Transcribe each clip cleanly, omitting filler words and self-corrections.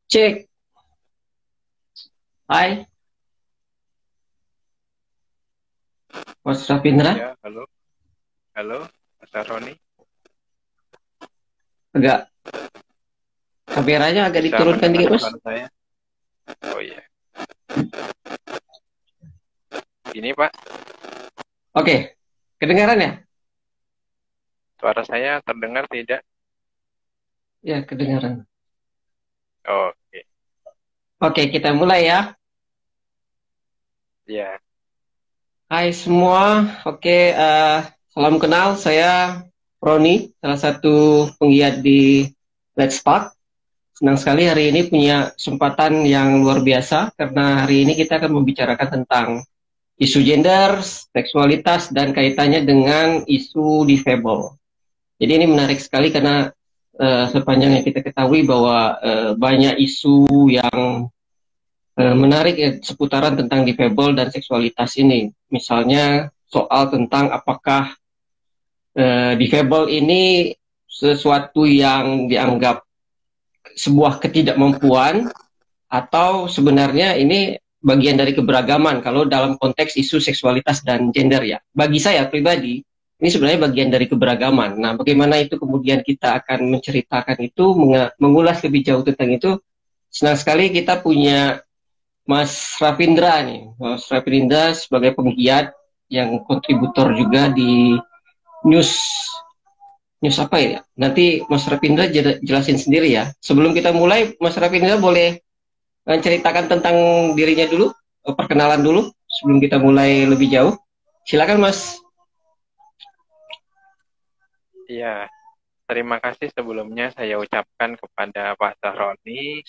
Cek. Hai, Mas Rafindra. Ya, halo, halo, Mas Roni. Agak kameranya agak Bisa diturunkan mendengar dikit, Mas. suara saya? Oh iya, ini Pak, Oke, kedengaran ya? suara saya terdengar tidak? Ya, kedengaran. Oke, Oke, kita mulai ya. ya, Hai semua. Oke, salam kenal. Saya Roni, salah satu penggiat di Let's Talk. Senang sekali hari ini punya kesempatan yang luar biasa karena hari ini kita akan membicarakan tentang isu gender, seksualitas, dan kaitannya dengan isu difabel. Jadi ini menarik sekali karena sepanjang yang kita ketahui bahwa banyak isu yang menarik ya, seputaran tentang difabel dan seksualitas ini. Misalnya soal tentang apakah difabel ini sesuatu yang dianggap sebuah ketidakmampuan atau sebenarnya ini bagian dari keberagaman kalau dalam konteks isu seksualitas dan gender ya. Bagi saya pribadi, ini sebenarnya bagian dari keberagaman. Nah, bagaimana itu kemudian kita akan menceritakan itu, mengulas lebih jauh tentang itu. Senang sekali kita punya Mas Rafindra nih. Mas Rafindra sebagai penggiat yang kontributor juga di news news apa ya? Nanti Mas Rafindra jelasin sendiri ya. Sebelum kita mulai, Mas Rafindra boleh ceritakan tentang dirinya dulu, perkenalan dulu sebelum kita mulai lebih jauh. Silakan Mas. iya. Terima kasih sebelumnya saya ucapkan kepada Pak Roni,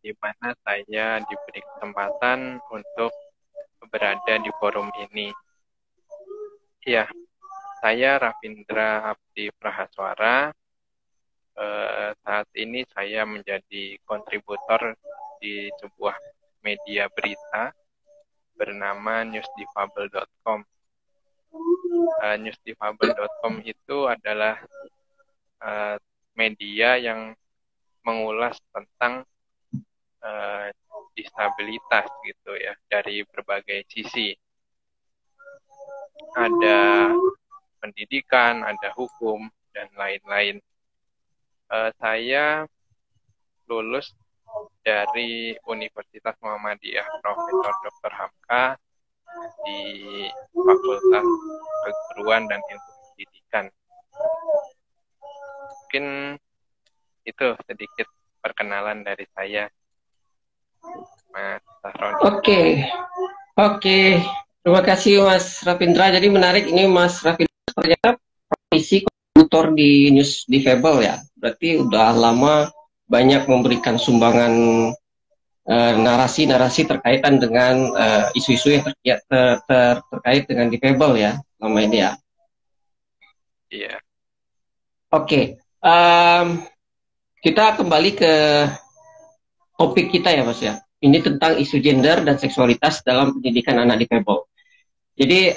di mana saya diberi kesempatan untuk berada di forum ini. Iya, saya Rafindra Abdi Prahaswara. Saat ini saya menjadi kontributor di sebuah media berita bernama newsdifabel.com. Newsdifabel.com itu adalah media yang mengulas tentang disabilitas gitu ya dari berbagai sisi. Ada pendidikan, ada hukum dan lain-lain. Saya lulus dari Universitas Muhammadiyah Profesor Dr. Hamka di Fakultas Keguruan dan Ilmu Pendidikan. Mungkin itu sedikit perkenalan dari saya, Mas Sahroni. Oke, oke. Terima kasih Mas Rafindra. Jadi menarik ini Mas Rafindra ternyata profesi kontributor di News Difabel ya. Berarti udah lama banyak memberikan sumbangan narasi-narasi terkaitan dengan isu-isu yang terkait dengan difabel ya, selama ini ya. Iya. Oke, kita kembali ke topik kita ya Mas ya. Ini tentang isu gender dan seksualitas dalam pendidikan anak difabel. Jadi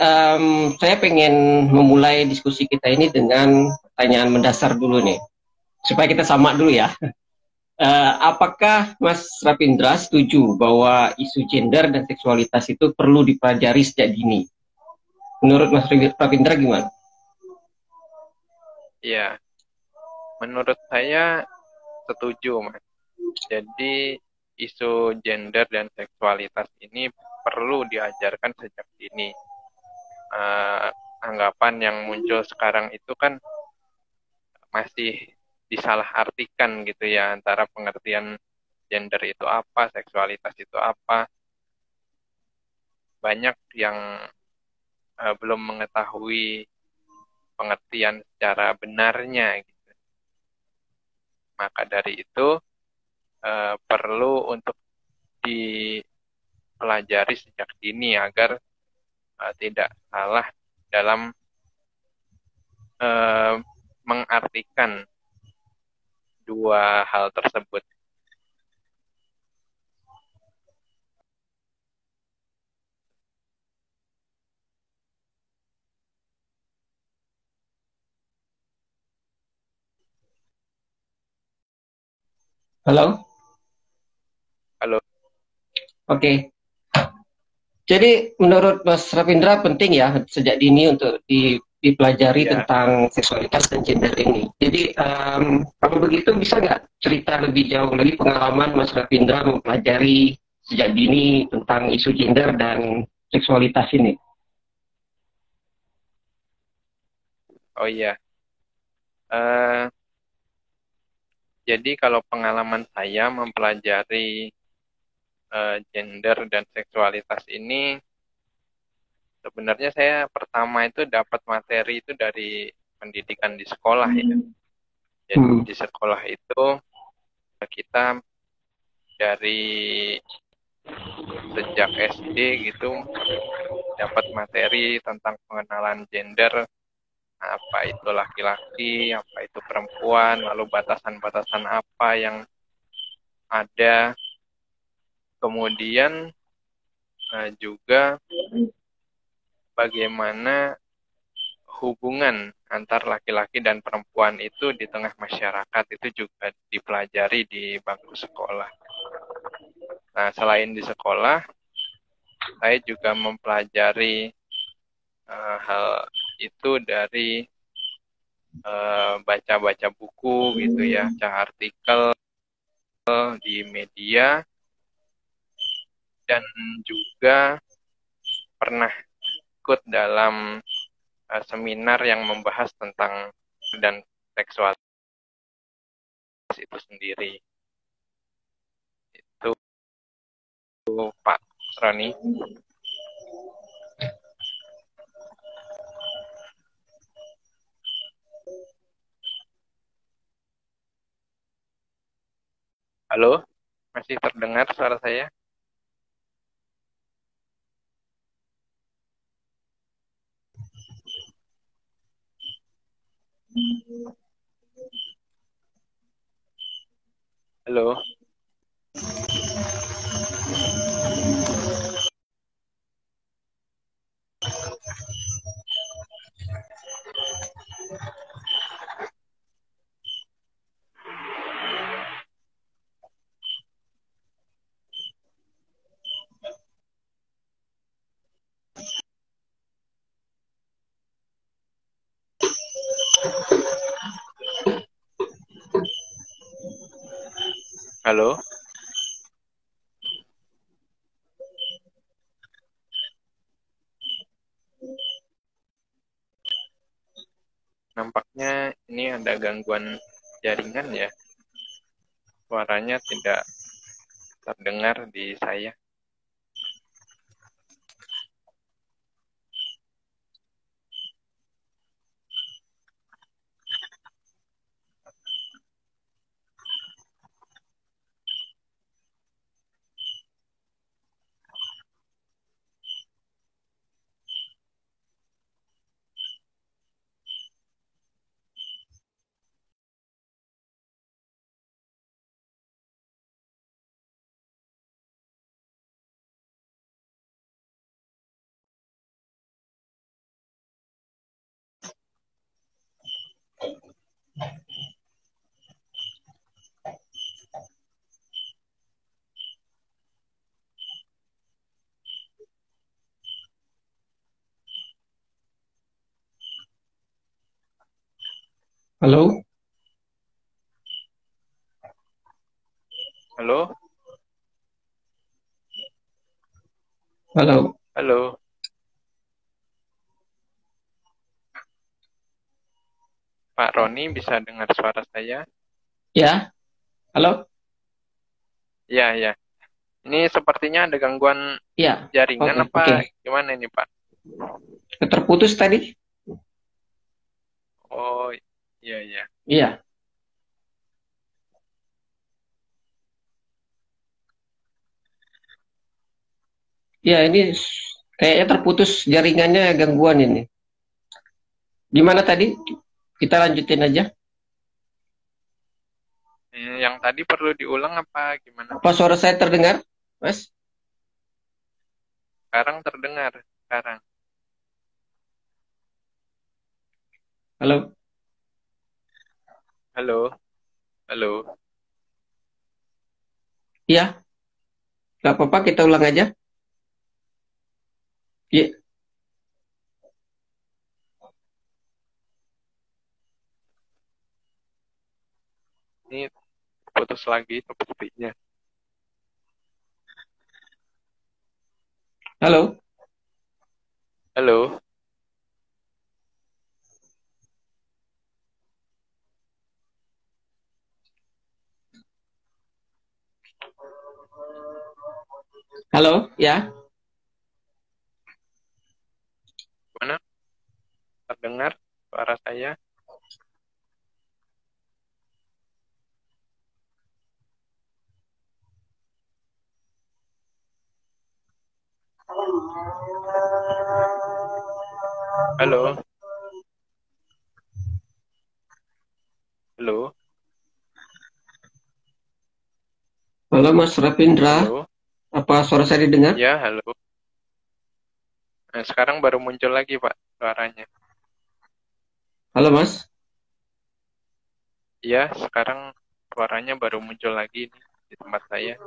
saya pengen memulai diskusi kita ini dengan pertanyaan mendasar dulu nih, supaya kita sama dulu ya. Apakah Mas Rafindra setuju bahwa isu gender dan seksualitas itu perlu dipelajari sejak dini? Menurut Mas Rafindra gimana? Iya, menurut saya setuju, Mas. Jadi isu gender dan seksualitas ini perlu diajarkan sejak dini. Anggapan yang muncul sekarang itu kan masih disalahartikan gitu ya, antara pengertian gender itu apa, seksualitas itu apa. Banyak yang belum mengetahui pengertian secara benarnya gitu. Maka dari itu perlu untuk dipelajari sejak dini agar tidak salah dalam mengartikan dua hal tersebut. Halo? Halo. Oke. Jadi menurut Mas Ravindra penting ya sejak dini untuk dipelajari Ya, tentang seksualitas dan gender ini. Jadi kalau begitu bisa nggak cerita lebih jauh lagi pengalaman Mas Ravindra mempelajari sejak dini tentang isu gender dan seksualitas ini? oh iya. Eh, jadi kalau pengalaman saya mempelajari gender dan seksualitas ini, sebenarnya saya pertama itu dapat materi itu dari pendidikan di sekolah ya. Jadi Hmm. di sekolah itu kita dari sejak SD gitu dapat materi tentang pengenalan gender, apa itu laki-laki, apa itu perempuan, lalu batasan-batasan apa yang ada. Kemudian juga bagaimana hubungan antar laki-laki dan perempuan itu di tengah masyarakat itu juga dipelajari di bangku sekolah. Nah, selain di sekolah, saya juga mempelajari hal itu dari baca-baca buku gitu ya, baca artikel di media, dan juga pernah ikut dalam seminar yang membahas tentang dan seksualitas itu sendiri. Itu Pak Roni. Halo, masih terdengar suara saya? Halo. Halo. Nampaknya ini ada gangguan jaringan ya. Suaranya tidak terdengar di saya. Halo? Halo. Halo? Halo. Pak Roni bisa dengar suara saya? Ya? Halo? Ya, ya. Ini sepertinya ada gangguan Ya. jaringan Oke, apa oke. gimana ini, Pak? Terputus tadi? Oh, iya, iya. Iya. Ya, ini kayaknya terputus jaringannya, gangguan ini. Gimana tadi? Kita lanjutin aja. Yang tadi perlu diulang apa gimana? Apa suara saya terdengar, Mas? Sekarang terdengar. Sekarang. Halo? Halo. Halo. Iya, nggak apa-apa, kita ulang aja. Iya. Ini putus lagi sepertinya. Halo? Halo. Halo? Ya? Mana? Terdengar suara saya? Halo. Halo. Halo, Mas Rapindra. Halo. Apa suara saya didengar? Ya, halo. Nah, sekarang baru muncul lagi, Pak, suaranya. Halo, Mas. Ya, sekarang suaranya baru muncul lagi nih, di tempat saya.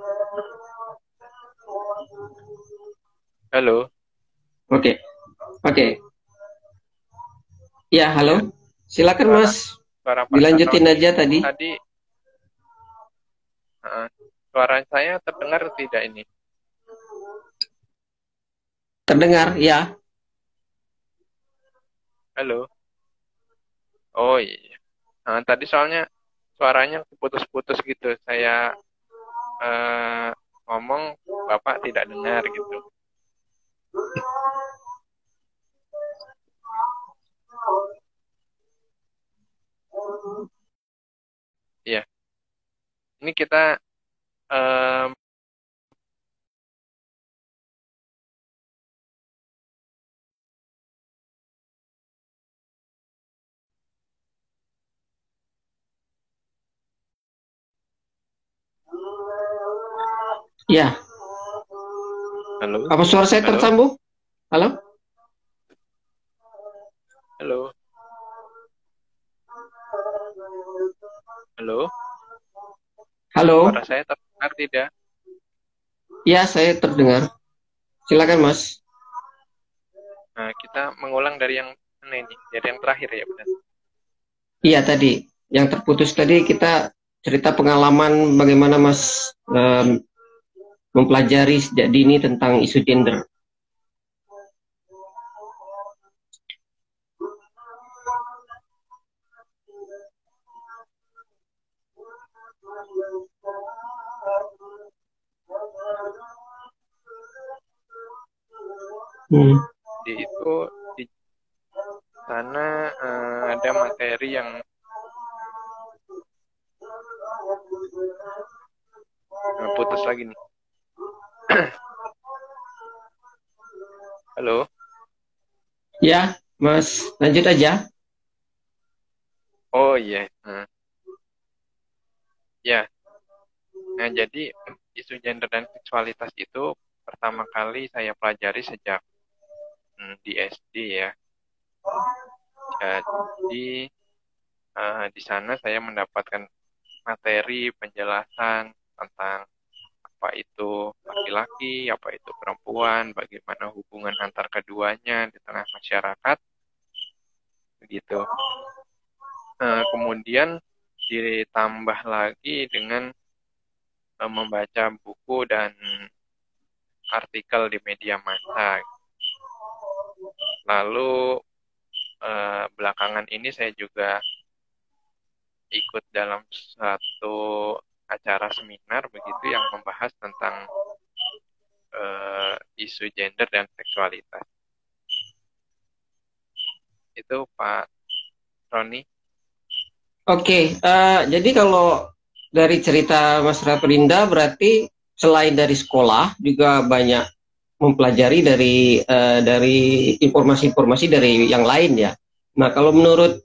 Halo. Oke. Oke. Ya, halo. Silakan, Mas. Suara Pak Dilanjutin Roni aja tadi. Suara saya terdengar tidak ini? Terdengar, ya. Halo. Oh iya. Nah, tadi soalnya suaranya putus-putus gitu. Saya ngomong, Bapak tidak dengar gitu. Iya. Ini kita Ya. halo. Apa suara saya Halo. tersambung? Halo? Halo. Halo. Halo? Suara saya terdengar tidak? Ya, saya terdengar. Silakan, Mas. Nah, kita mengulang dari yang mana ini? Dari yang terakhir ya, benar? Iya, tadi. Yang terputus tadi kita cerita pengalaman bagaimana Mas mempelajari sejak dini tentang isu gender. Di sana ada materi yang putus lagi nih. Halo. Ya, Mas, lanjut aja. Oh iya. Ya. Nah, jadi isu gender dan seksualitas itu pertama kali saya pelajari sejak di SD ya. Jadi di sana saya mendapatkan materi penjelasan tentang apa itu laki-laki, apa itu perempuan, bagaimana hubungan antar keduanya di tengah masyarakat, begitu. Kemudian ditambah lagi dengan membaca buku dan artikel di media massa. Lalu belakangan ini saya juga ikut dalam satu acara seminar begitu yang membahas tentang isu gender dan seksualitas. Itu Pak Roni. Oke, jadi kalau dari cerita Mas Raprinda berarti selain dari sekolah juga banyak mempelajari dari informasi-informasi dari yang lain ya. Nah, kalau menurut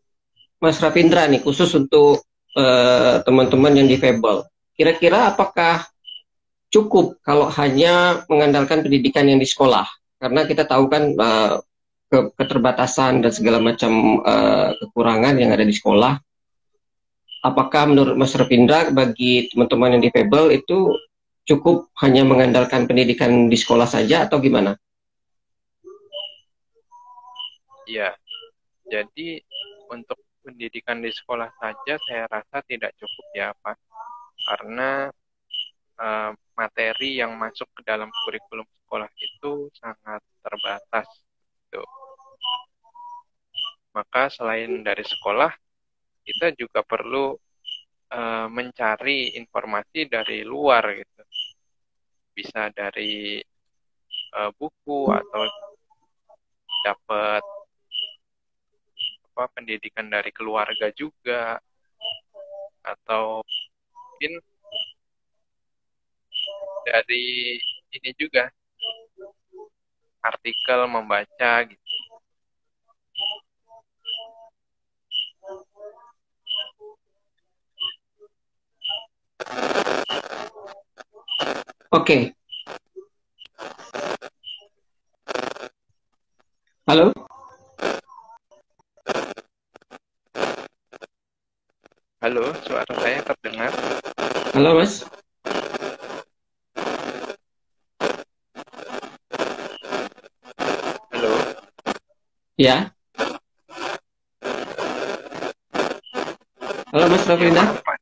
Mas Rafindra nih, khusus untuk teman-teman yang difabel, kira-kira apakah cukup kalau hanya mengandalkan pendidikan yang di sekolah? Karena kita tahu kan keterbatasan dan segala macam kekurangan yang ada di sekolah. Apakah menurut Mas Rafindra bagi teman-teman yang difabel itu cukup hanya mengandalkan pendidikan di sekolah saja atau gimana? Ya, jadi untuk pendidikan di sekolah saja saya rasa tidak cukup ya Pak, karena materi yang masuk ke dalam kurikulum sekolah itu sangat terbatas. Gitu. Maka selain dari sekolah, kita juga perlu mencari informasi dari luar gitu. Bisa dari buku atau dapat pendidikan dari keluarga juga, atau mungkin dari ini juga artikel membaca gitu. Oke. Halo? Halo, suara saya terdengar? Halo, Mas? Halo? Ya? Halo, Mas Ya, Rafindra? maaf, Pak.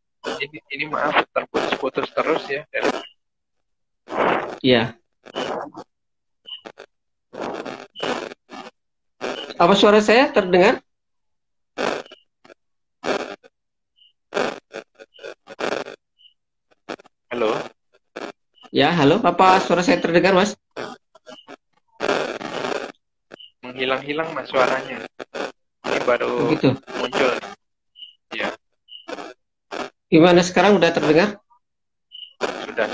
Ini maaf, terputus-putus terus ya. Iya. Apa suara saya terdengar? Halo? Ya, halo. Apa suara saya terdengar, Mas? Menghilang-hilang Mas suaranya. Ini baru Begitu. muncul. Ya, Gimana sekarang udah terdengar?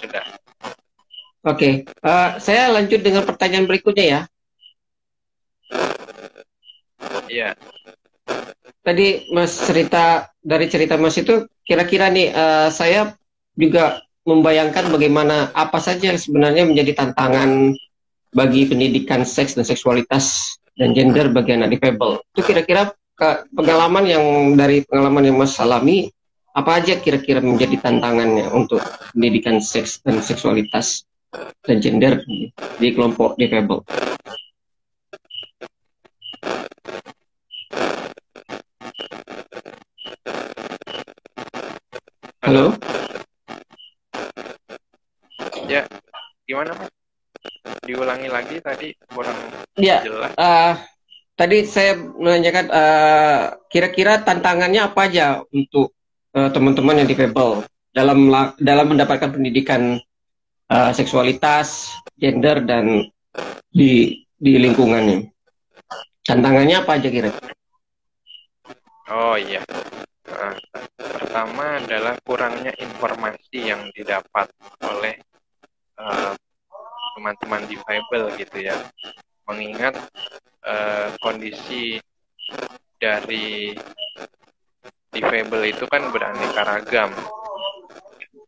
sudah. Oke. Saya lanjut dengan pertanyaan berikutnya ya. Iya. Tadi Mas dari cerita Mas itu kira-kira nih saya juga membayangkan bagaimana apa saja yang sebenarnya menjadi tantangan bagi pendidikan seks dan seksualitas dan gender bagi anak difabel. Itu kira-kira pengalaman yang Mas alami, apa aja kira-kira menjadi tantangannya untuk pendidikan seks dan seksualitas dan gender di kelompok difabel? Halo? Ya, gimana Mas? Diulangi lagi tadi kurang Ya, jelas. tadi saya menanyakan kira-kira tantangannya apa aja untuk teman-teman yang difabel dalam mendapatkan pendidikan seksualitas, gender dan di lingkungannya. Tantangannya apa aja kira-kira? Oh iya. Nah, pertama adalah kurangnya informasi yang didapat oleh teman-teman difabel gitu ya. Mengingat kondisi dari difabel itu kan beraneka ragam.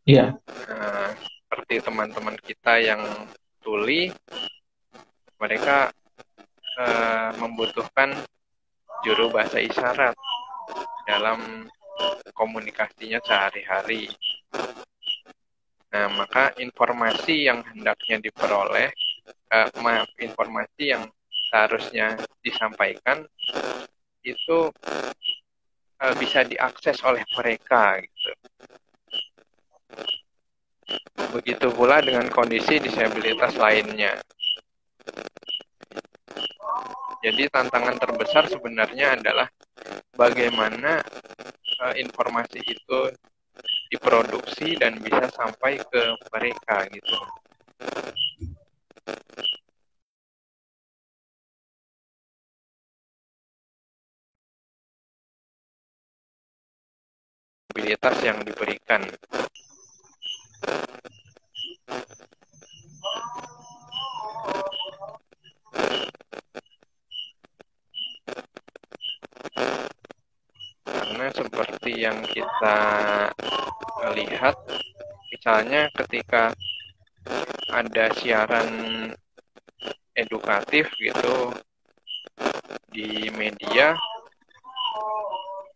Iya. Seperti teman-teman kita yang tuli, mereka membutuhkan juru bahasa isyarat dalam komunikasinya sehari-hari. Nah, maka informasi yang hendaknya diperoleh, informasi yang seharusnya disampaikan itu bisa diakses oleh mereka gitu. Begitu pula dengan kondisi disabilitas lainnya. Jadi tantangan terbesar sebenarnya adalah bagaimana informasi itu diproduksi dan bisa sampai ke mereka gitu. Abilitas yang diberikan. yang kita lihat, misalnya ketika ada siaran edukatif gitu di media,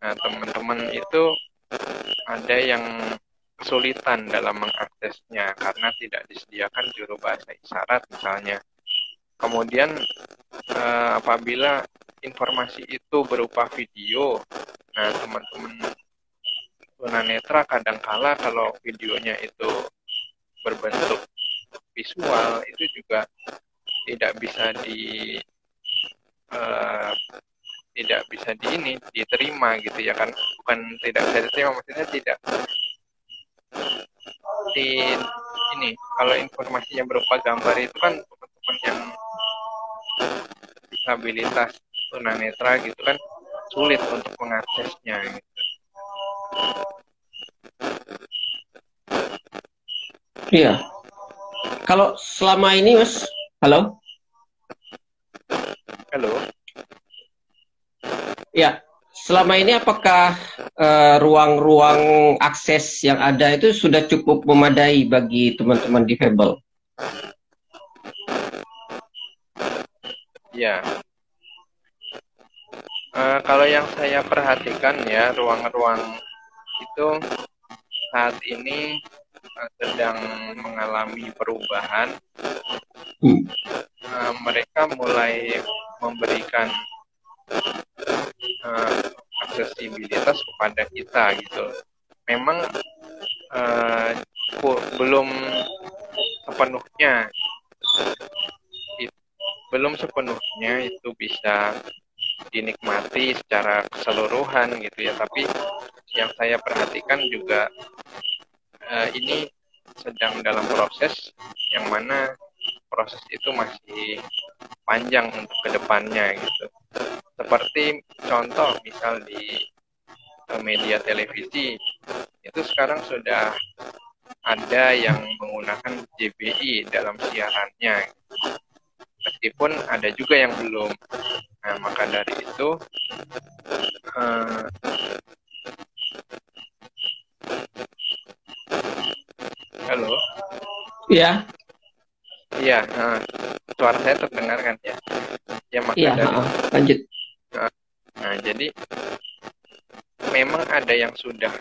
nah teman-teman itu ada yang kesulitan dalam mengaksesnya karena tidak disediakan juru bahasa isyarat misalnya. Kemudian apabila informasi itu berupa video, nah teman-teman tunanetra kadangkala kalau videonya itu berbentuk visual itu juga tidak bisa tidak bisa diterima gitu ya kan, bukan tidak bisa diterima, maksudnya tidak ini kalau informasinya berupa gambar itu kan teman-teman yang disabilitas tunanetra gitu kan sulit untuk mengaksesnya gitu. Iya. Kalau selama ini, Mas, halo? Halo? Ya, selama ini apakah ruang-ruang akses yang ada itu sudah cukup memadai bagi teman-teman difabel? Ya. Kalau yang saya perhatikan ya, ruang-ruang itu saat ini sedang mengalami perubahan. Mereka mulai memberikan aksesibilitas kepada kita gitu. Memang belum sepenuhnya itu bisa dinikmati secara keseluruhan gitu ya, tapi yang saya perhatikan juga ini sedang dalam proses yang mana proses itu masih panjang untuk kedepannya gitu. Seperti contoh misal di media televisi itu sekarang sudah ada yang menggunakan JBI dalam siarannya, meskipun ada juga yang belum. Nah, maka dari itu halo? Iya. Iya, suara saya terdengar kan ya? Ya, maka Iya, dari lanjut. Nah, jadi memang ada yang sudah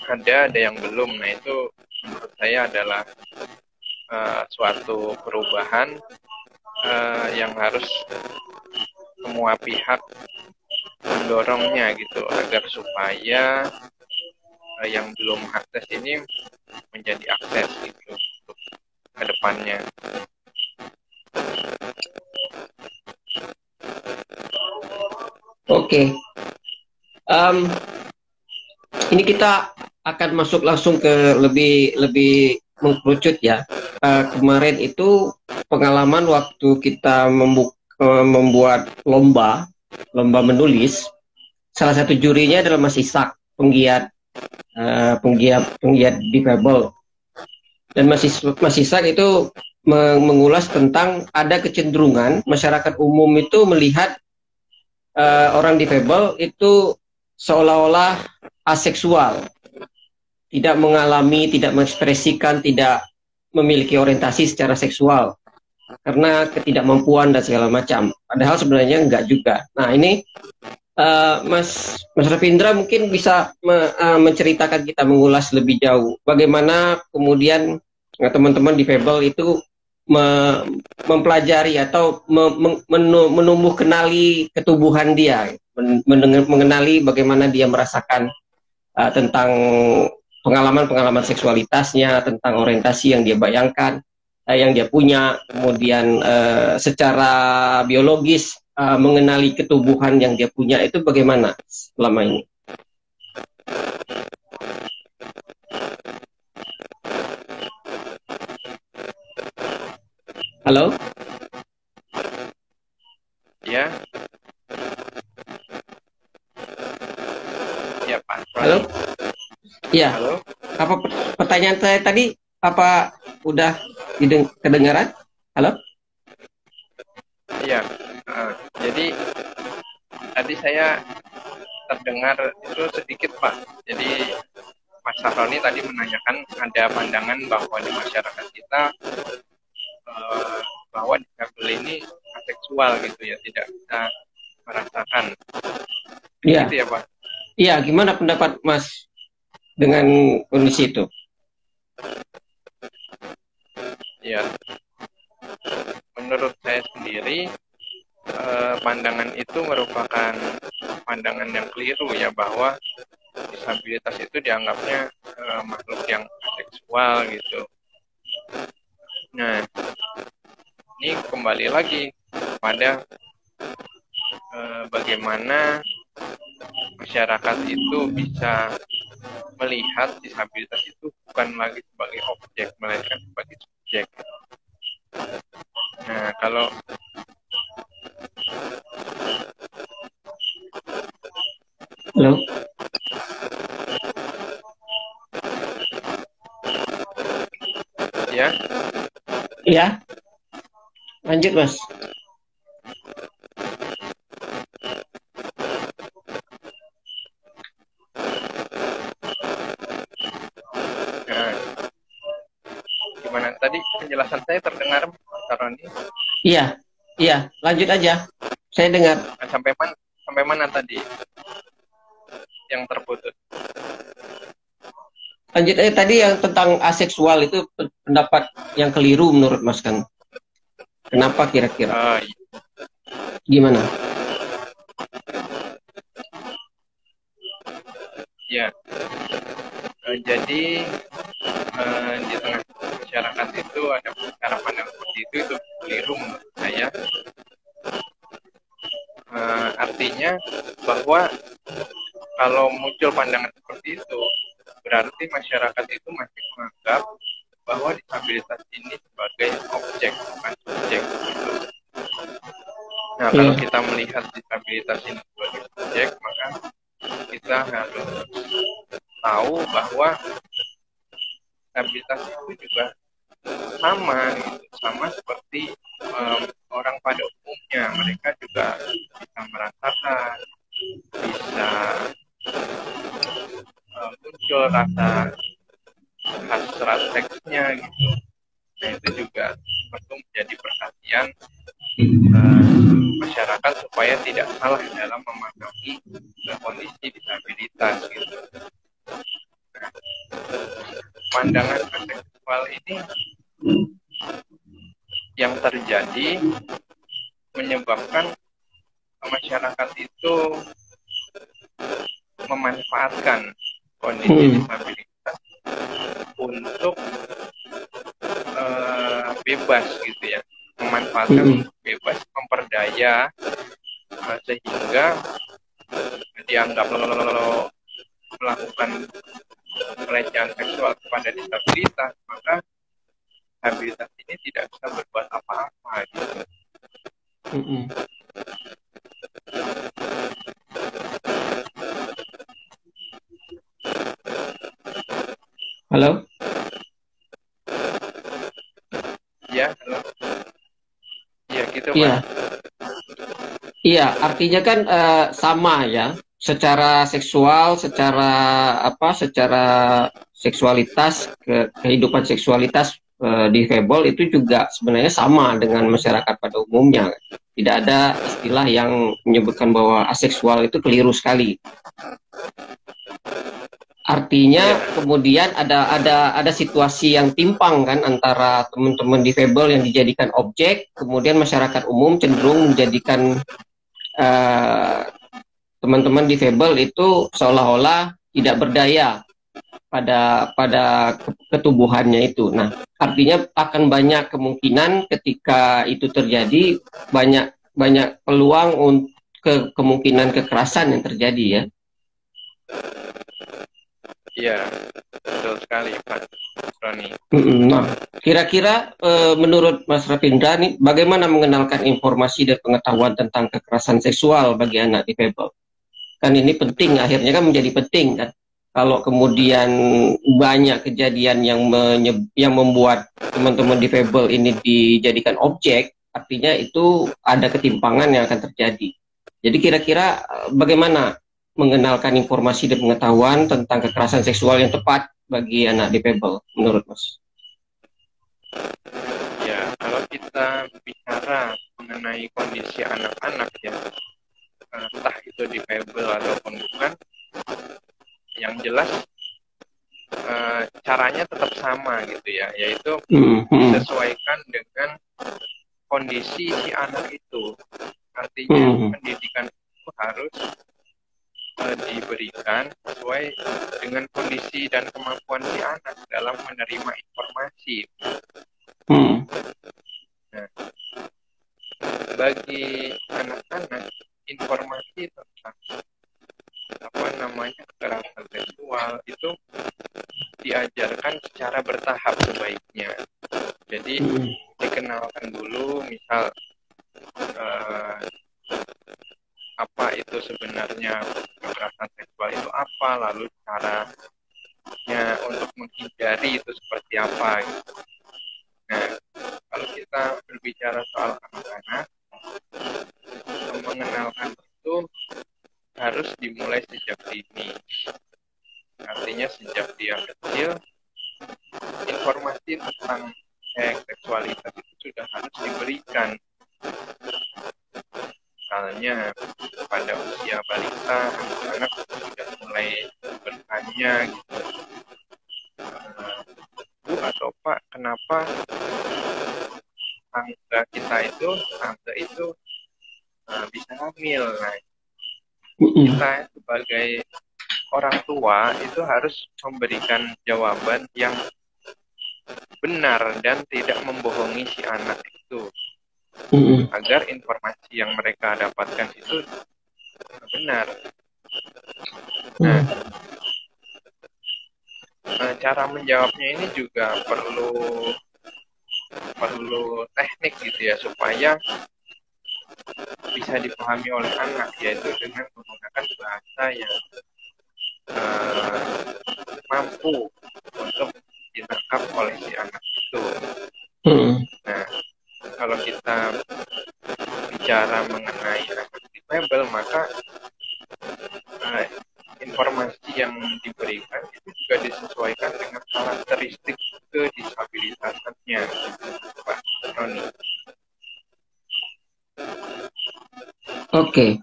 ada yang belum. Nah, itu menurut saya adalah suatu perubahan yang harus semua pihak mendorongnya gitu agar supaya yang belum akses ini menjadi akses gitu untuk kedepannya. Oke. Ini kita akan masuk langsung ke lebih mengkerucut ya. Kemarin itu pengalaman waktu kita membuat lomba menulis. Salah satu jurinya adalah Mas Isak, penggiat difabel. Dan Mas Isak itu mengulas tentang ada kecenderungan masyarakat umum itu melihat orang difabel itu seolah-olah aseksual, tidak mengalami, tidak mengekspresikan, tidak memiliki orientasi secara seksual karena ketidakmampuan dan segala macam. Padahal sebenarnya enggak juga. Nah ini Mas Rafindra mungkin bisa menceritakan, kita mengulas lebih jauh bagaimana kemudian teman-teman difabel itu mempelajari atau menumbuh kenali ketubuhan dia, mengenali bagaimana dia merasakan tentang pengalaman seksualitasnya, tentang orientasi yang dia bayangkan, yang dia punya, kemudian secara biologis mengenali ketubuhan yang dia punya itu bagaimana selama ini. Halo? Ya. Ya, Pak. Halo? Ya. Halo? Apa pertanyaan saya tadi? Apa udah kedengaran? Halo? Iya. Jadi tadi saya terdengar itu sedikit, Pak. Jadi Mas Sahroni tadi menanyakan ada pandangan bahwa di masyarakat kita bahwa difabel ini aseksual gitu ya, tidak bisa merasakan. Iya. Gitu ya, Pak? Iya, gimana pendapat Mas dengan kondisi itu? Ya, menurut saya sendiri pandangan itu merupakan pandangan yang keliru ya, bahwa disabilitas itu dianggapnya makhluk yang aseksual gitu. Nah, ini kembali lagi pada bagaimana masyarakat itu bisa melihat disabilitas itu bukan lagi sebagai objek, melainkan sebagai subjek. Nah, kalau Halo? ya, Iya. Lanjut, Mas. nah, gimana tadi penjelasan saya terdengar, Pak Roni? Iya. Iya, lanjut aja. Saya dengar. Nah, sampai mana tadi yang terputus? Lanjut aja tadi yang tentang aseksual itu pendapat yang keliru menurut Mas kan. Kenapa kira-kira? Gimana? Ya, jadi di tengah masyarakat itu ada cara pandang seperti itu keliru menurut saya. Artinya bahwa kalau muncul pandangan seperti itu, berarti masyarakat itu masih menganggap bahwa disabilitas ini sebagai objek, bukan subjek. Gitu. Nah, kalau kita melihat disabilitas ini sebagai subjek, maka kita harus tahu bahwa disabilitas itu juga sama seperti orang pada umumnya. Mereka juga bisa merasakan, bisa muncul rasa hasrat seksnya gitu. Nah, itu juga perlu menjadi perhatian masyarakat supaya tidak salah dalam memahami kondisi disabilitas gitu. Nah, pandangan aseksual ini yang terjadi menyebabkan masyarakat itu memanfaatkan kondisi disabilitas untuk bebas gitu ya, memanfaatkan bebas, memperdaya, sehingga dianggap melakukan pelecehan seksual kepada disabilitas, maka disabilitas ini tidak bisa berbuat apa-apa gitu. Halo? Ya, halo. Ya, gitu, Pak. Iya. Iya, artinya kan sama ya. Secara seksual, secara seksualitas, kehidupan seksualitas difabel itu juga sebenarnya sama dengan masyarakat pada umumnya. Tidak ada istilah yang menyebutkan bahwa aseksual itu keliru sekali. Artinya kemudian ada situasi yang timpang kan antara teman-teman difabel yang dijadikan objek, kemudian masyarakat umum cenderung menjadikan teman-teman difabel itu seolah-olah tidak berdaya pada ketubuhannya itu. Nah, artinya akan banyak kemungkinan ketika itu terjadi, banyak peluang kemungkinan kekerasan yang terjadi ya. Iya, betul sekali Pak Roni. Nah, kira-kira menurut Mas Rafindra nih, bagaimana mengenalkan informasi dan pengetahuan tentang kekerasan seksual bagi anak difabel? Kan ini penting, akhirnya kan menjadi penting kan. Kalau kemudian banyak kejadian yang membuat teman-teman difabel ini dijadikan objek, artinya itu ada ketimpangan yang akan terjadi. Jadi kira-kira bagaimana mengenalkan informasi dan pengetahuan tentang kekerasan seksual yang tepat bagi anak difabel menurut Mas? Ya, kalau kita bicara mengenai kondisi anak-anak ya, entah itu difabel ataupun bukan, yang jelas caranya tetap sama gitu ya, yaitu disesuaikan dengan kondisi si anak itu. Artinya pendidikan itu harus diberikan sesuai dengan kondisi dan kemampuan si anak dalam menerima informasi. Nah, bagi anak-anak, informasi tentang kekerasan seksual itu diajarkan secara bertahap sebaiknya. Jadi dikenalkan dulu, misal apa itu sebenarnya kekerasan seksual itu apa, lalu caranya untuk menghindari itu seperti apa. Nah, kalau kita berbicara soal anak-anak, mengenalkan itu harus dimulai sejak dini. Artinya sejak dia kecil, informasi tentang seksualitas itu sudah harus diberikan. Misalnya pada usia balita, anak-anak sudah mulai bertanya gitu, Bu atau Pak, kenapa tante itu bisa hamil? Nah, kita sebagai orang tua itu harus memberikan jawaban yang benar dan tidak membohongi si anak itu, agar informasi yang mereka dapatkan itu benar. Nah, cara menjawabnya ini juga perlu teknik gitu ya, supaya bisa dipahami oleh anak, yaitu dengan menggunakan bahasa yang mampu untuk ditangkap oleh si anak itu. Nah, kalau kita bicara mengenai anak difabel, maka informasi yang diberikan itu juga disesuaikan dengan karakteristik kedisabilitasannya, Pak Roni. Oke.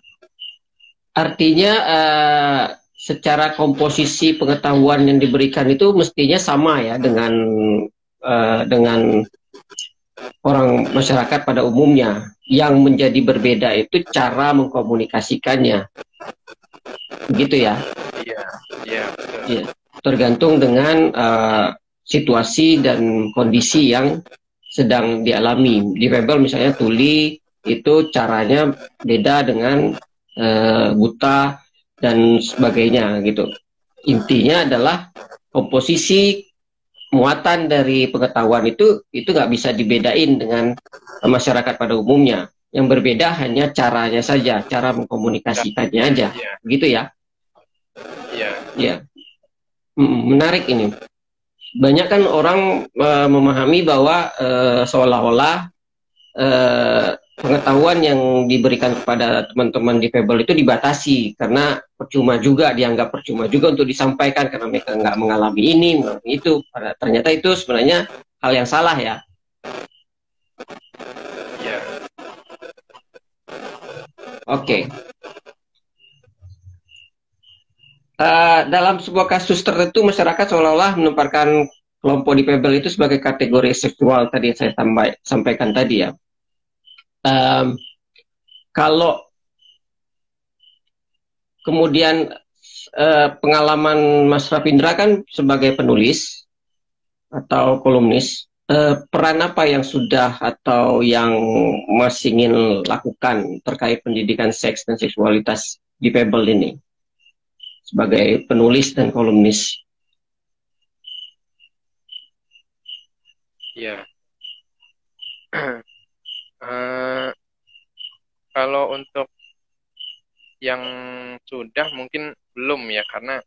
Artinya secara komposisi pengetahuan yang diberikan itu mestinya sama ya dengan orang masyarakat pada umumnya. Yang menjadi berbeda itu cara mengkomunikasikannya. Begitu ya? Iya. Ya, tergantung dengan situasi dan kondisi yang sedang dialami. Difabel misalnya tuli itu caranya beda dengan buta dan sebagainya gitu. Intinya adalah komposisi muatan dari pengetahuan itu nggak bisa dibedain dengan masyarakat pada umumnya. Yang berbeda hanya caranya saja, cara mengkomunikasikannya aja, gitu ya? Iya. Menarik ini. Banyak kan orang memahami bahwa seolah-olah pengetahuan yang diberikan kepada teman-teman difabel itu dibatasi karena dianggap percuma juga untuk disampaikan karena mereka nggak mengalami ini, mengalami itu. Ternyata itu sebenarnya hal yang salah ya. Oke. Dalam sebuah kasus tertentu masyarakat seolah-olah menempatkan kelompok difabel itu sebagai kategori seksual tadi yang saya sampaikan tadi ya. Kalau kemudian pengalaman Mas Rafindra kan sebagai penulis atau kolumnis, peran apa yang sudah atau yang masih ingin lakukan terkait pendidikan seks dan seksualitas difabel ini sebagai penulis dan kolumnis? Ya. Kalau untuk yang sudah mungkin belum ya, karena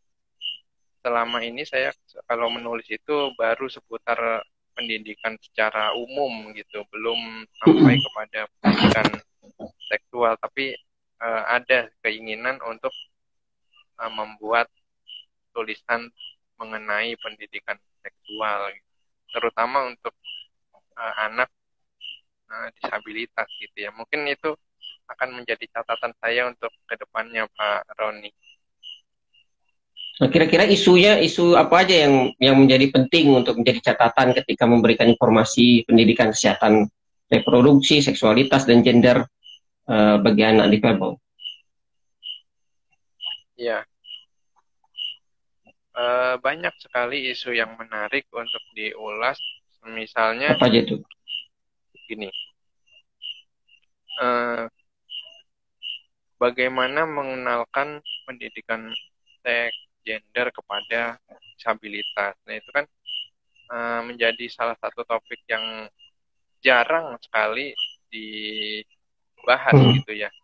selama ini saya kalau menulis itu baru seputar pendidikan secara umum gitu, belum sampai kepada pendidikan seksual, tapi ada keinginan untuk membuat tulisan mengenai pendidikan seksual, gitu. Terutama untuk anak disabilitas gitu ya. Mungkin itu akan menjadi catatan saya untuk kedepannya, Pak Roni. Nah, kira-kira isu apa aja yang menjadi penting untuk menjadi catatan ketika memberikan informasi pendidikan kesehatan reproduksi, seksualitas, dan gender bagi anak difabel? Ya, banyak sekali isu yang menarik untuk diulas. Misalnya Apa aja itu? gini, bagaimana mengenalkan pendidikan seks, gender kepada disabilitas. Nah, itu kan menjadi salah satu topik yang jarang sekali dibahas gitu ya.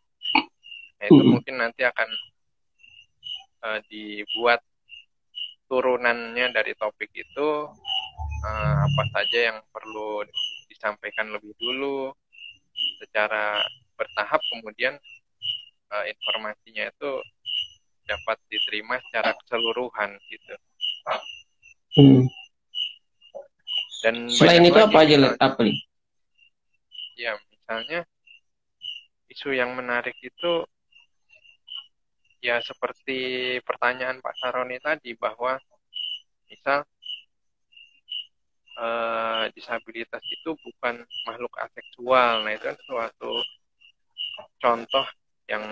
Nah, itu mungkin nanti akan dibuat turunannya dari topik itu, apa saja yang perlu disampaikan lebih dulu secara bertahap, kemudian informasinya itu dapat diterima secara keseluruhan gitu. Dan selain banyak itu lagi apa aja misalnya, apa nih? ya misalnya isu yang menarik itu ya seperti pertanyaan Pak Saroni tadi, bahwa misal disabilitas itu bukan makhluk aseksual. Nah, itu kan suatu contoh yang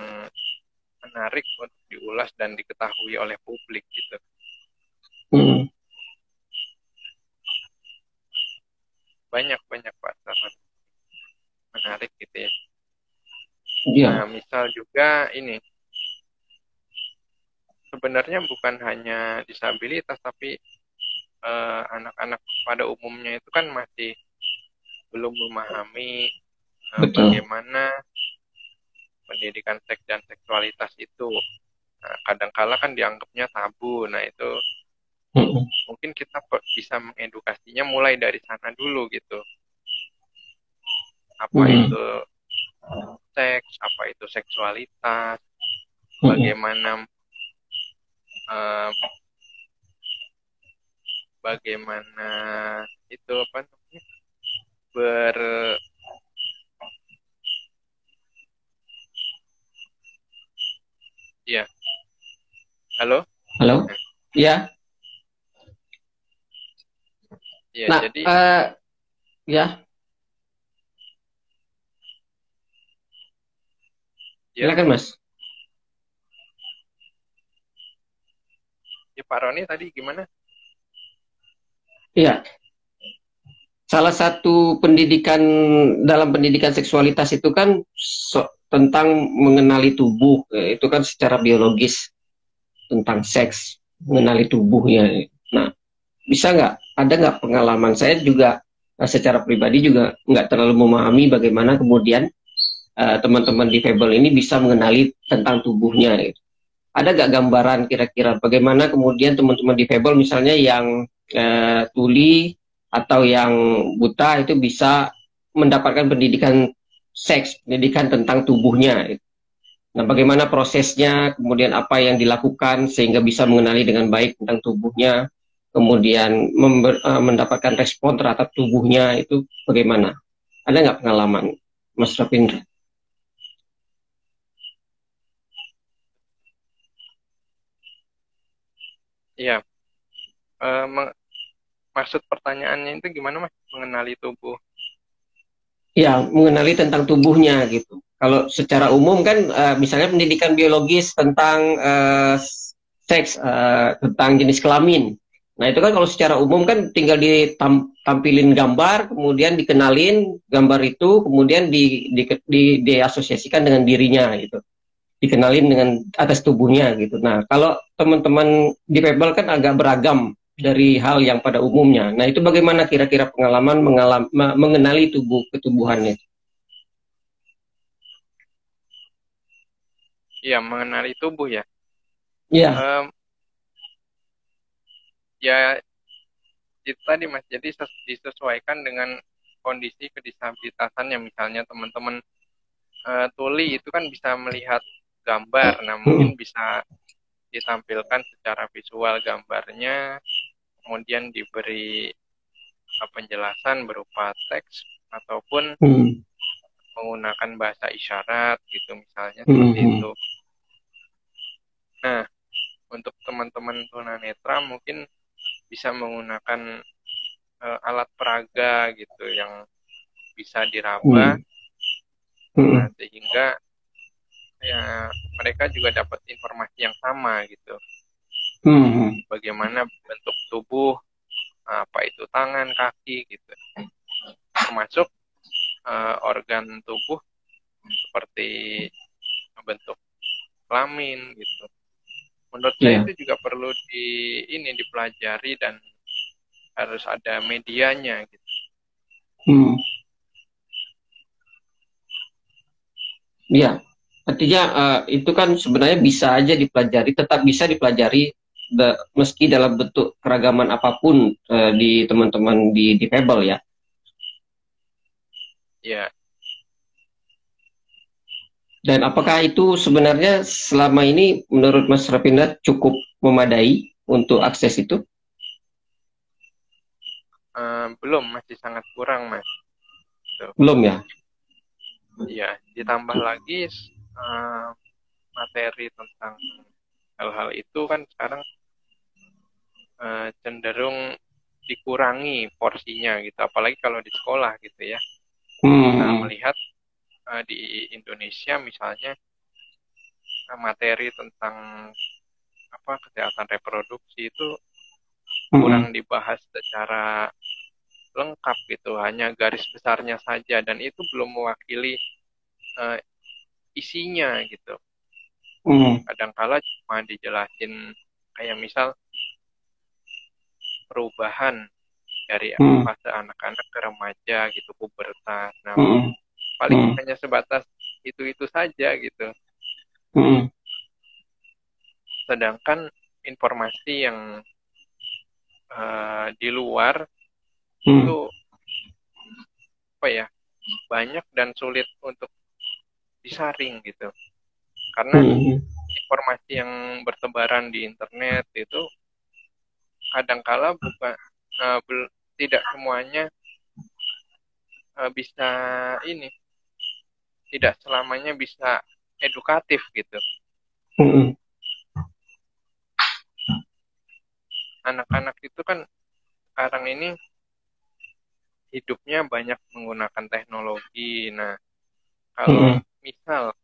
menarik untuk diulas dan diketahui oleh publik gitu. Banyak Pak Saroni, menarik gitu ya. Nah, misal juga ini, sebenarnya bukan hanya disabilitas, tapi anak-anak pada umumnya itu kan masih belum memahami bagaimana pendidikan seks dan seksualitas itu. Nah, kadang-kala kan dianggapnya tabu. Nah, itu mungkin kita bisa mengedukasinya mulai dari sana dulu gitu. Apa itu seks, apa itu seksualitas, bagaimana itu apa namanya, ya, halo Ya. Ya, nah, jadi ya silakan Mas. Ya, Pak Roni tadi gimana? Iya. Salah satu pendidikan dalam pendidikan seksualitas itu kan tentang mengenali tubuh, itu kan secara biologis tentang seks, mengenali tubuhnya. Nah, bisa nggak? Ada nggak pengalaman? Saya juga secara pribadi juga nggak terlalu memahami bagaimana kemudian teman-teman difabel ini bisa mengenali tentang tubuhnya. Gitu. Ada nggak gambaran kira-kira bagaimana kemudian teman-teman difabel misalnya yang tuli atau yang buta itu bisa mendapatkan pendidikan seks, pendidikan tentang tubuhnya. Nah, bagaimana prosesnya, kemudian apa yang dilakukan sehingga bisa mengenali dengan baik tentang tubuhnya, kemudian mendapatkan respon terhadap tubuhnya itu bagaimana? Ada nggak pengalaman, Mas Rafindra? Iya. Maksud pertanyaannya itu gimana, Mas? Mengenali tubuh? Ya, mengenali tentang tubuhnya gitu. Kalau secara umum kan misalnya pendidikan biologis tentang seks, tentang jenis kelamin. Nah, itu kan kalau secara umum kan tinggal ditampilin gambar, kemudian dikenalin gambar itu, kemudian diasosiasikan dengan dirinya gitu. Dikenalin dengan atas tubuhnya gitu. Nah, kalau teman-teman di Pebble kan agak beragam dari hal yang pada umumnya. Nah, itu bagaimana kira-kira pengalaman mengenali ketubuhannya? Iya, mengenali tubuh ya. Iya. Ya, itu tadi Mas, jadi disesuaikan dengan kondisi kedisabilitasannya. Misalnya teman-teman tuli itu kan bisa melihat gambar, nah mungkin bisa ditampilkan secara visual gambarnya, kemudian diberi penjelasan berupa teks ataupun menggunakan bahasa isyarat gitu misalnya seperti itu. Nah, untuk teman-teman tunanetra mungkin bisa menggunakan alat peraga gitu yang bisa diraba, nah, sehingga ya mereka juga dapat informasi yang sama gitu. Bagaimana bentuk tubuh, apa itu tangan, kaki gitu, termasuk organ tubuh seperti bentuk kelamin gitu. Menurut saya itu juga perlu dipelajari dan harus ada medianya gitu. Iya, artinya itu kan sebenarnya bisa aja dipelajari, tetap bisa dipelajari meski dalam bentuk keragaman apapun di teman-teman di difabel ya. Ya. Dan apakah itu sebenarnya selama ini menurut Mas Rapinda cukup memadai untuk akses itu? Belum, masih sangat kurang, Mas. Belum ya? Iya, ditambah lagi materi tentang hal-hal itu kan sekarang cenderung dikurangi porsinya gitu, apalagi kalau di sekolah gitu ya. Nah, melihat di Indonesia misalnya materi tentang kesehatan reproduksi itu kurang dibahas secara lengkap gitu, hanya garis besarnya saja dan itu belum mewakili isinya gitu. Kadangkala cuma dijelasin kayak misal perubahan dari fase anak-anak ke remaja gitu, pubertas. Nah, paling hanya sebatas itu saja gitu. Sedangkan informasi yang di luar itu banyak dan sulit untuk disaring gitu. Karena informasi yang bertebaran di internet itu kadangkala tidak semuanya bisa tidak selamanya bisa edukatif gitu. Anak-anak itu kan sekarang ini hidupnya banyak menggunakan teknologi. Nah, kalau misal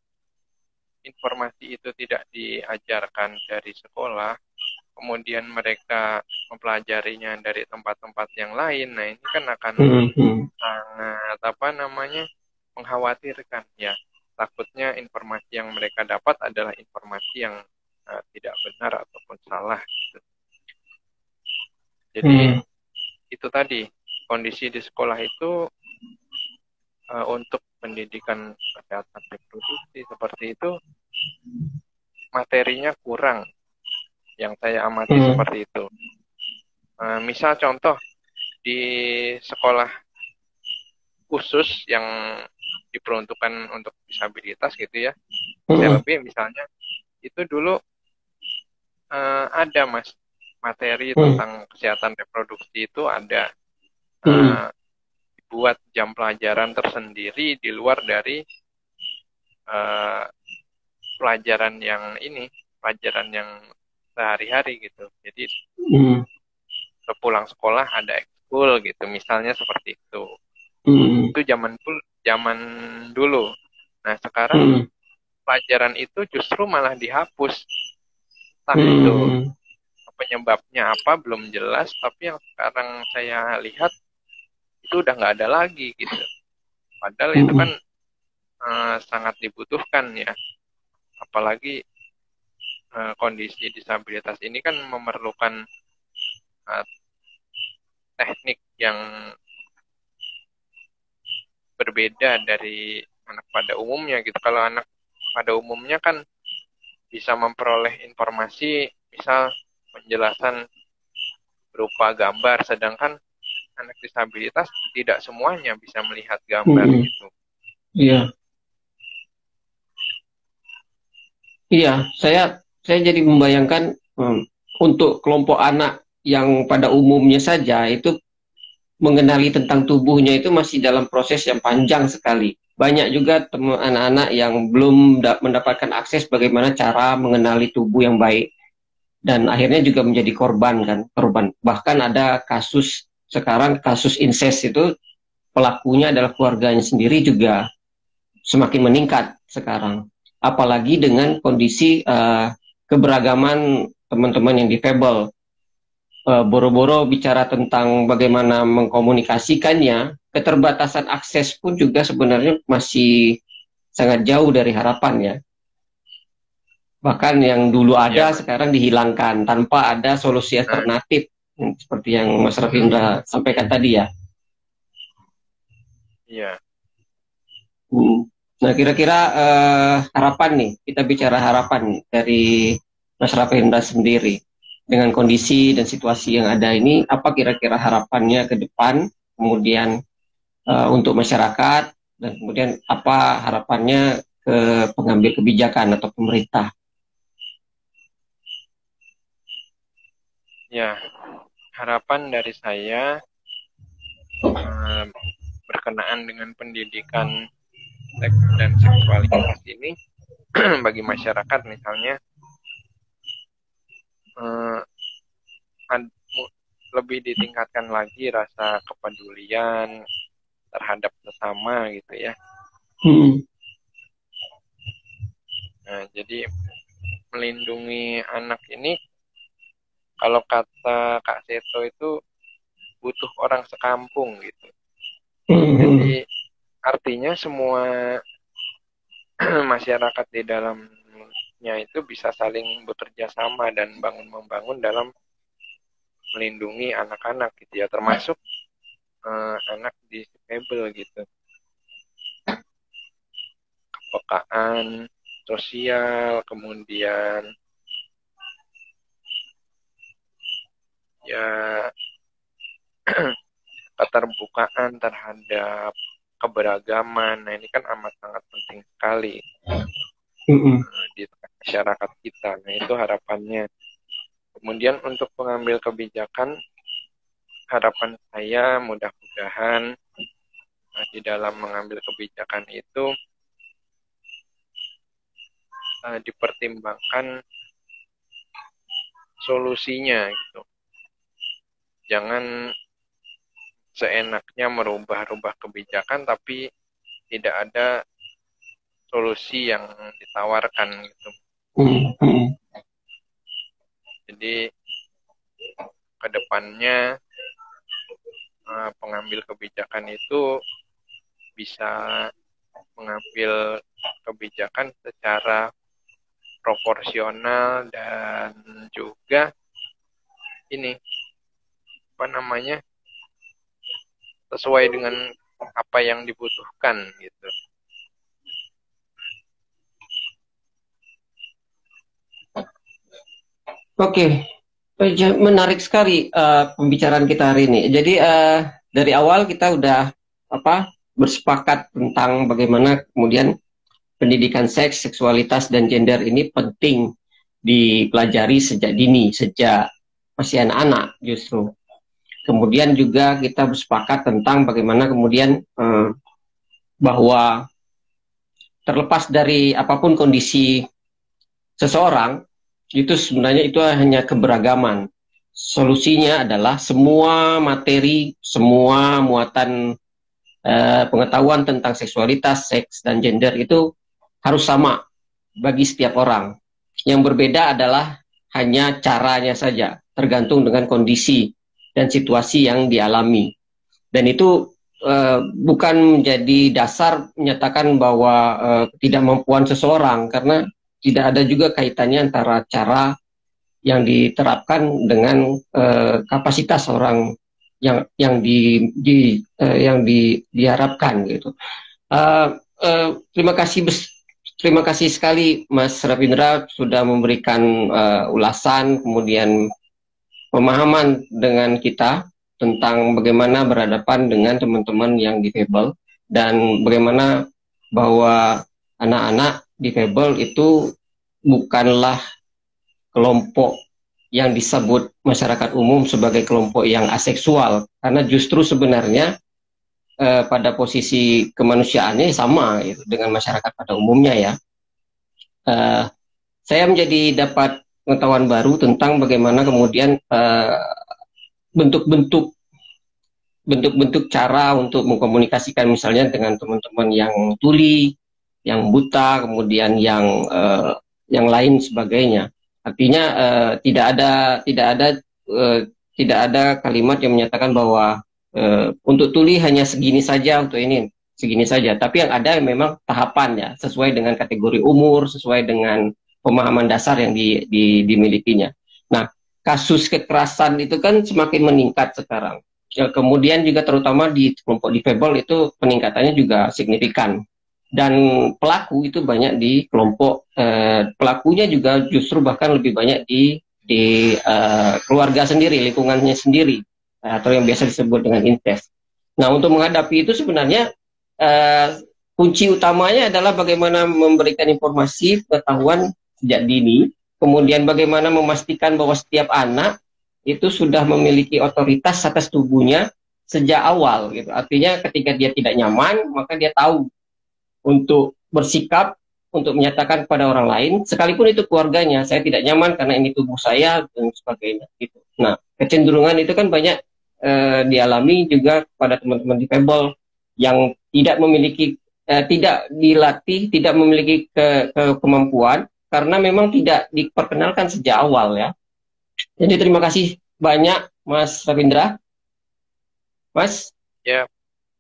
informasi itu tidak diajarkan dari sekolah, kemudian mereka mempelajarinya dari tempat-tempat yang lain, nah ini kan akan sangat mengkhawatirkan ya. Takutnya informasi yang mereka dapat adalah informasi yang tidak benar ataupun salah. Jadi itu tadi kondisi di sekolah itu untuk pendidikan kesehatan reproduksi seperti itu materinya kurang, yang saya amati seperti itu. Misal contoh di sekolah khusus yang diperuntukkan untuk disabilitas gitu ya, CLB misalnya, itu dulu ada Mas materi tentang kesehatan reproduksi itu ada dibuat jam pelajaran tersendiri di luar dari pelajaran yang sehari-hari gitu. Jadi sepulang sekolah ada ekskul gitu, misalnya seperti itu. Itu zaman dulu. Nah sekarang pelajaran itu justru malah dihapus. Entah itu penyebabnya apa belum jelas, tapi yang sekarang saya lihat itu udah nggak ada lagi gitu. Padahal itu kan sangat dibutuhkan ya. Apalagi kondisi disabilitas ini kan memerlukan teknik yang berbeda dari anak pada umumnya gitu. Kalau anak pada umumnya kan bisa memperoleh informasi, misal penjelasan berupa gambar, sedangkan anak disabilitas tidak semuanya bisa melihat gambar gitu. Iya. Iya, saya saya jadi membayangkan untuk kelompok anak yang pada umumnya saja itu mengenali tentang tubuhnya itu masih dalam proses yang panjang sekali. Banyak juga anak-anak yang belum mendapatkan akses bagaimana cara mengenali tubuh yang baik. Dan akhirnya juga menjadi korban kan, korban. Bahkan ada kasus sekarang, kasus incest itu pelakunya adalah keluarganya sendiri juga semakin meningkat sekarang. Apalagi dengan kondisi keberagaman teman-teman yang difabel. Boro-boro bicara tentang bagaimana mengkomunikasikannya, keterbatasan akses pun juga sebenarnya masih sangat jauh dari harapan ya. Bahkan yang dulu ada sekarang dihilangkan tanpa ada solusi alternatif seperti yang Mas Rafindra sampaikan tadi ya. Iya. Nah, kira-kira harapan nih, kita bicara harapan dari Mas Rafindra sendiri. Dengan kondisi dan situasi yang ada ini, apa kira-kira harapannya ke depan, kemudian untuk masyarakat, dan kemudian apa harapannya ke pengambil kebijakan atau pemerintah? Ya, harapan dari saya berkenaan dengan pendidikan seks dan seksualitas ini bagi masyarakat misalnya lebih ditingkatkan lagi rasa kepedulian terhadap sesama gitu ya. Nah, jadi melindungi anak ini kalau kata Kak Seto itu butuh orang sekampung gitu. Jadi artinya semua masyarakat di dalamnya itu bisa saling bekerja sama dan bangun-membangun dalam melindungi anak-anak gitu ya, termasuk anak disable gitu. Kepekaan sosial, kemudian ya keterbukaan terhadap keberagaman. Nah, ini kan amat sangat penting sekali di masyarakat kita. Nah, itu harapannya. Kemudian untuk pengambil kebijakan, harapan saya mudah-mudahan di dalam mengambil kebijakan itu dipertimbangkan solusinya gitu. Jangan seenaknya merubah-rubah kebijakan tapi tidak ada solusi yang ditawarkan gitu. Jadi kedepannya pengambil kebijakan itu bisa mengambil kebijakan secara proporsional dan juga ini sesuai dengan apa yang dibutuhkan gitu. Oke, menarik sekali pembicaraan kita hari ini. Jadi dari awal kita udah bersepakat tentang bagaimana kemudian pendidikan seks, seksualitas, dan gender ini penting dipelajari sejak dini, sejak masih anak-anak justru. Kemudian juga kita bersepakat tentang bagaimana kemudian bahwa terlepas dari apapun kondisi seseorang, itu sebenarnya itu hanya keberagaman. Solusinya adalah semua materi, semua muatan pengetahuan tentang seksualitas, seks, dan gender itu harus sama bagi setiap orang. Yang berbeda adalah hanya caranya saja, tergantung dengan kondisi dan situasi yang dialami. Dan itu bukan menjadi dasar menyatakan bahwa ketidakmampuan seseorang, karena tidak ada juga kaitannya antara cara yang diterapkan dengan kapasitas orang yang diharapkan gitu. Terima kasih sekali Mas Rafindra sudah memberikan ulasan kemudian pemahaman dengan kita tentang bagaimana berhadapan dengan teman-teman yang difabel dan bagaimana bahwa anak-anak difabel itu bukanlah kelompok yang disebut masyarakat umum sebagai kelompok yang aseksual, karena justru sebenarnya pada posisi kemanusiaannya sama gitu, dengan masyarakat pada umumnya ya. Saya menjadi dapat pengetahuan baru tentang bagaimana kemudian bentuk-bentuk cara untuk mengkomunikasikan misalnya dengan teman-teman yang tuli, yang buta, kemudian yang lain sebagainya. Artinya tidak ada kalimat yang menyatakan bahwa untuk tuli hanya segini saja, untuk ini segini saja. Tapi yang ada memang tahapannya sesuai dengan kategori umur, sesuai dengan pemahaman dasar yang dimilikinya. Nah, kasus kekerasan itu kan semakin meningkat sekarang. Ya, kemudian juga terutama di kelompok difabel itu peningkatannya juga signifikan. Dan pelaku itu banyak di kelompok pelakunya juga justru bahkan lebih banyak di keluarga sendiri, lingkungannya sendiri, atau yang biasa disebut dengan incest. Nah, untuk menghadapi itu sebenarnya kunci utamanya adalah bagaimana memberikan informasi pengetahuan sejak dini, kemudian bagaimana memastikan bahwa setiap anak itu sudah memiliki otoritas atas tubuhnya sejak awal gitu. Artinya ketika dia tidak nyaman, maka dia tahu untuk bersikap, untuk menyatakan kepada orang lain, sekalipun itu keluarganya, saya tidak nyaman karena ini tubuh saya dan sebagainya gitu. Nah, kecenderungan itu kan banyak dialami juga pada teman-teman difabel yang tidak memiliki tidak dilatih, tidak memiliki kemampuan karena memang tidak diperkenalkan sejak awal ya. Jadi terima kasih banyak Mas Ravindra. Mas? Ya,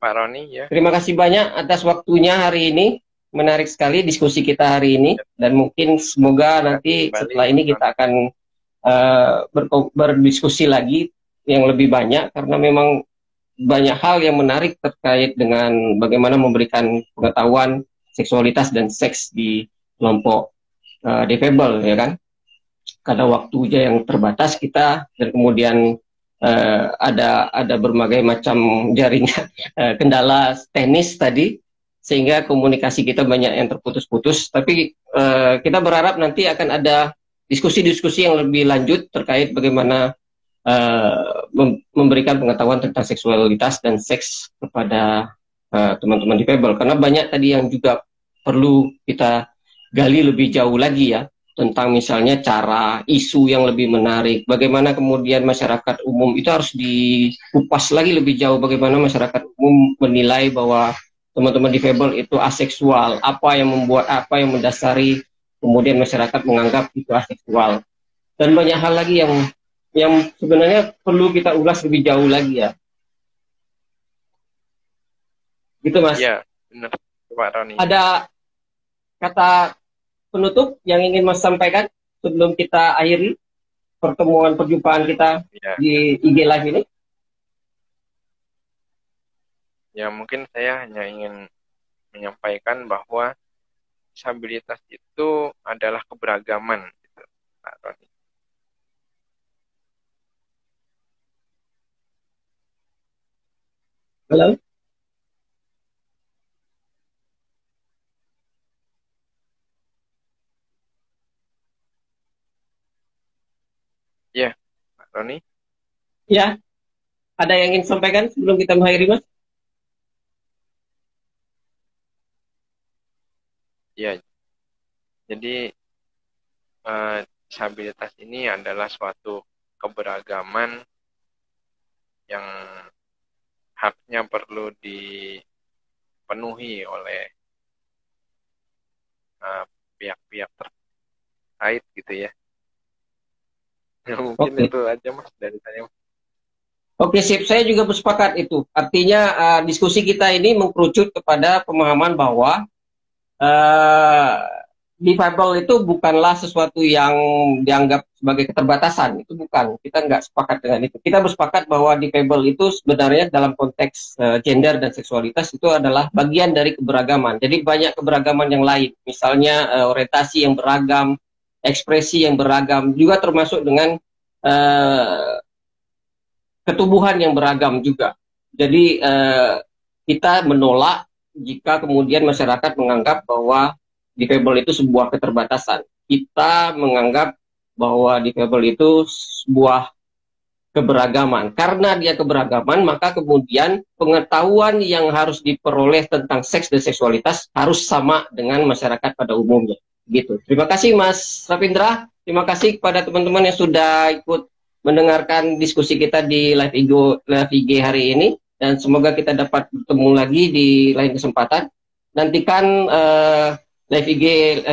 Pak Roni ya. Terima kasih banyak atas waktunya hari ini. Menarik sekali diskusi kita hari ini. Dan mungkin semoga nanti setelah ini kita akan berdiskusi lagi yang lebih banyak. Karena memang banyak hal yang menarik terkait dengan bagaimana memberikan pengetahuan seksualitas dan seks di kelompok difabel, ya kan? Karena waktunya yang terbatas kita, dan kemudian ada berbagai macam jaringan kendala teknis tadi, sehingga komunikasi kita banyak yang terputus-putus. Tapi kita berharap nanti akan ada diskusi-diskusi yang lebih lanjut terkait bagaimana memberikan pengetahuan tentang seksualitas dan seks kepada teman-teman difabel. Karena banyak tadi yang juga perlu kita gali lebih jauh lagi ya, tentang misalnya cara isu yang lebih menarik, bagaimana kemudian masyarakat umum itu harus dikupas lagi lebih jauh, bagaimana masyarakat umum menilai bahwa teman-teman difabel itu aseksual, apa yang mendasari kemudian masyarakat menganggap itu aseksual, dan banyak hal lagi yang sebenarnya perlu kita ulas lebih jauh lagi ya. Gitu Mas. Iya, benar Pak Roni. Ada kata penutup yang ingin Mas sampaikan sebelum kita akhiri perjumpaan kita di IG Live ini? Ya, mungkin saya hanya ingin menyampaikan bahwa disabilitas itu adalah keberagaman, gitu, Pak Roni. Halo? Ya, Pak Roni. Ya, ada yang ingin sampaikan sebelum kita mengakhiri, Mas? Ya, jadi disabilitas ini adalah suatu keberagaman yang haknya perlu dipenuhi oleh pihak-pihak terkait gitu ya. Mungkin itu aja Mas dari saya. Oke, sip. Saya juga bersepakat itu. Artinya diskusi kita ini mengkerucut kepada pemahaman bahwa difabel itu bukanlah sesuatu yang dianggap sebagai keterbatasan. Itu bukan. Kita nggak sepakat dengan itu. Kita bersepakat bahwa difabel itu sebenarnya dalam konteks gender dan seksualitas itu adalah bagian dari keberagaman. Jadi banyak keberagaman yang lain. Misalnya orientasi yang beragam, ekspresi yang beragam, juga termasuk dengan ketubuhan yang beragam juga. Jadi kita menolak jika kemudian masyarakat menganggap bahwa difabel itu sebuah keterbatasan. Kita menganggap bahwa difabel itu sebuah keberagaman. Karena dia keberagaman, maka kemudian pengetahuan yang harus diperoleh tentang seks dan seksualitas harus sama dengan masyarakat pada umumnya. Gitu. Terima kasih Mas Rafindra. Terima kasih kepada teman-teman yang sudah ikut mendengarkan diskusi kita di live IG hari ini. Dan semoga kita dapat bertemu lagi di lain kesempatan. Nantikan live IG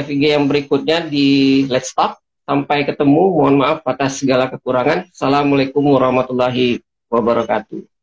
yang berikutnya di Let's Talk. Sampai ketemu, mohon maaf atas segala kekurangan. Assalamualaikum warahmatullahi wabarakatuh.